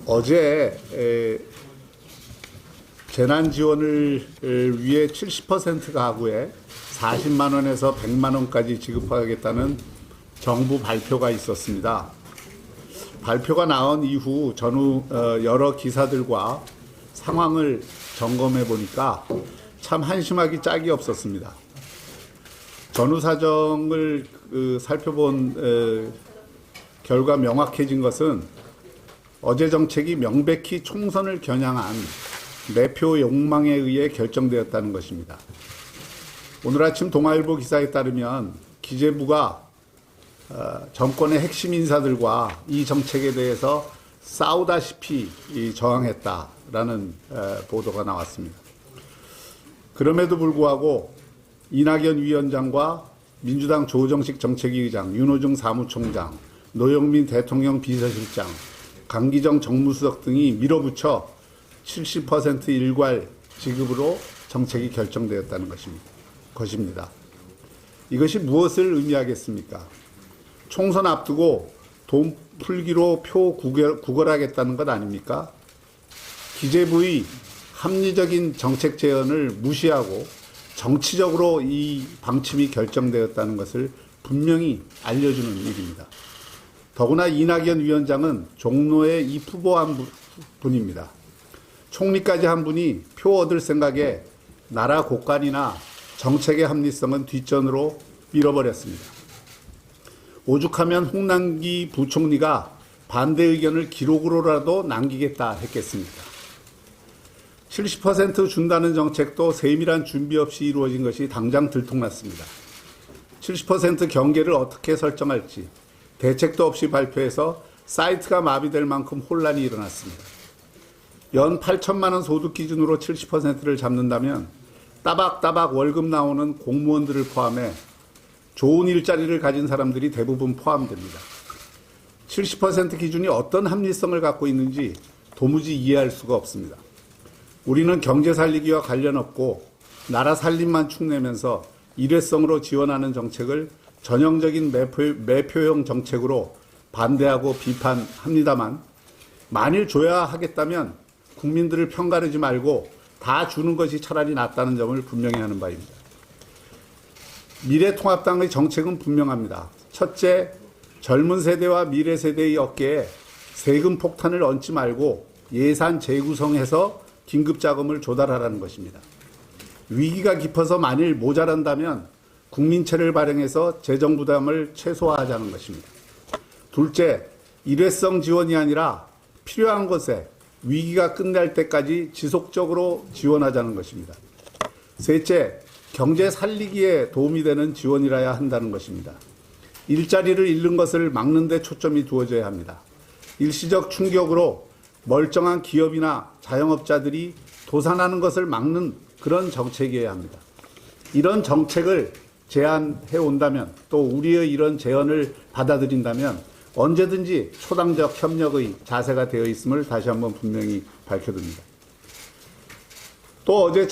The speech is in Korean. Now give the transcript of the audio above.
어제 재난지원을 위해 70% 가구에 40만 원에서 100만 원까지 지급하겠다는 정부 발표가 있었습니다. 발표가 나온 이후 전후 여러 기사들과 상황을 점검해 보니까 참 한심하기 짝이 없었습니다. 전후 사정을 살펴본 결과 명확해진 것은 어제 정책이 명백히 총선을 겨냥한 매표 욕망에 의해 결정되었다는 것입니다. 오늘 아침 동아일보 기사에 따르면 기재부가 정권의 핵심 인사들과 이 정책에 대해서 싸우다시피 저항했다라는 보도가 나왔습니다. 그럼에도 불구하고 이낙연 위원장과 민주당 조정식 정책위 의장, 윤호중 사무총장, 노영민 대통령 비서실장, 강기정 정무수석 등이 밀어붙여 70% 일괄 지급으로 정책이 결정되었다는 것입니다. 이것이 무엇을 의미하겠습니까? 총선 앞두고 돈 풀기로 표 구걸하겠다는 것 아닙니까? 기재부의 합리적인 정책 제언을 무시하고 정치적으로 이 방침이 결정되었다는 것을 분명히 알려주는 일입니다. 더구나 이낙연 위원장은 종로에 입후보한 분입니다. 총리까지 한 분이 표 얻을 생각에 나라 곳간이나 정책의 합리성은 뒷전으로 밀어버렸습니다. 오죽하면 홍남기 부총리가 반대 의견을 기록으로라도 남기겠다 했겠습니까? 70% 준다는 정책도 세밀한 준비 없이 이루어진 것이 당장 들통났습니다. 70% 경계를 어떻게 설정할지 대책도 없이 발표해서 사이트가 마비될 만큼 혼란이 일어났습니다. 연 8천만 원 소득 기준으로 70%를 잡는다면 따박따박 월급 나오는 공무원들을 포함해 좋은 일자리를 가진 사람들이 대부분 포함됩니다. 70% 기준이 어떤 합리성을 갖고 있는지 도무지 이해할 수가 없습니다. 우리는 경제 살리기와 관련 없고 나라 살림만 축내면서 일회성으로 지원하는 정책을 전형적인 매표형 정책으로 반대하고 비판합니다만 만일 줘야 하겠다면 국민들을 편가르지 말고 다 주는 것이 차라리 낫다는 점을 분명히 하는 바입니다. 미래통합당의 정책은 분명합니다. 첫째, 젊은 세대와 미래 세대의 어깨에 세금 폭탄을 얹지 말고 예산 재구성해서 긴급자금을 조달하라는 것입니다. 위기가 깊어서 만일 모자란다면 국민채를 발행해서 재정 부담을 최소화하자는 것입니다. 둘째, 일회성 지원이 아니라 필요한 것에 위기가 끝날 때까지 지속적으로 지원하자는 것입니다. 셋째, 경제 살리기에 도움이 되는 지원이라야 한다는 것입니다. 일자리를 잃는 것을 막는 데 초점이 두어져야 합니다. 일시적 충격으로 멀쩡한 기업이나 자영업자들이 도산하는 것을 막는 그런 정책이어야 합니다. 이런 정책을 제안해 온다면 또 우리의 이런 제언을 받아들인다면 언제든지 초당적 협력의 자세가 되어 있음을 다시 한번 분명히 밝혀둡니다. 또 어제